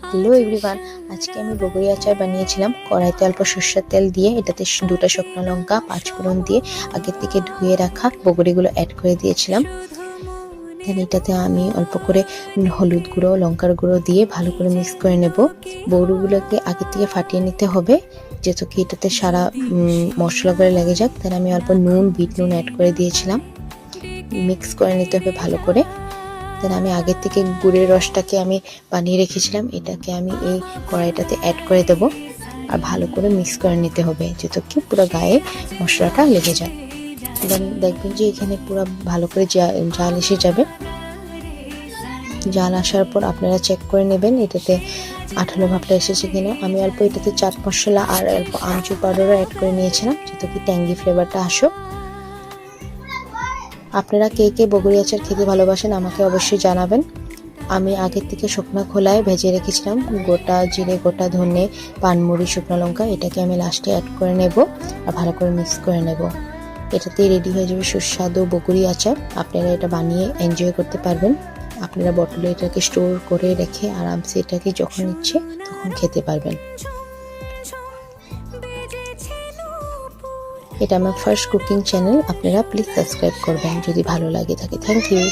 Hello everyone, আজকে আমি বগরি আচার বানিয়েছিলাম। কড়াইতে অল্প সরষের তেল দিয়ে এটাতে দুটো শুকনো লঙ্কা, পাঁচফোড়ন দিয়ে আগের থেকে ধুয়ে রাখা বগরিগুলো অ্যাড করে দিয়েছিলাম। দেন এটাতে আমি অল্প করে হলুদ গুঁড়ো, লঙ্কার গুঁড়ো দিয়ে ভালো করে মিক্স করে নেব। বগরিগুলোকে আগের থেকে ফাটিয়ে নিতে হবে যেহেতু কি এটাতে সারা মশলাগুলো লেগে যাক। দেন আমি অল্প নুন, বিট নুন অ্যাড করে দিয়েছিলাম। মিক্স করে নিতে হবে ভালো করে। দেন আমি আগের থেকে গুড়ের রসটাকে আমি বানিয়ে রেখেছিলাম, এটাকে আমি এই কড়াইটাতে অ্যাড করে দেব আর ভালো করে মিক্স করে নিতে হবে যেহেতু কি পুরো গায়ে মশলাটা লেগে যায়। দেন দেখবেন যে এখানে পুরো ভালো করে জাল এসে যাবে। জাল আসার পর আপনারা চেক করে নেবেন এটাতে আঠালো ভাবটা এসেছে কিনা। আমি অল্প এটাতে চাট মশলা আর অল্প আমচুর পাউডারও অ্যাড করে নিয়েছিলাম যেহেতু কি ট্যাঙ্গি ফ্লেভারটা আসুক। আপনারা কে কে বগরি আচার খেতে ভালোবাসেন আমাকে অবশ্যই জানাবেন। আমি আগের থেকে শুকনো খোলায় ভেজে রেখেছিলাম গোটা জিরে, গোটা ধনে, পানমুড়ি, শুকনো লঙ্কা। এটাকে আমি লাস্টে অ্যাড করে নেব আর ভালো করে মিক্স করে নেব। এটাতেই রেডি হয়ে যাবে সুস্বাদু বগরি আচার। আপনারা এটা বানিয়ে এনজয় করতে পারবেন। আপনারা বটলে এটাকে স্টোর করে রেখে আরামসে এটাকে যখন ইচ্ছে তখন খেতে পারবেন। এটা আমার ফার্স্ট কুকিং চ্যানেল, আপনারা প্লিজ সাবস্ক্রাইব করবেন যদি ভালো লাগে থাকে। Thank you.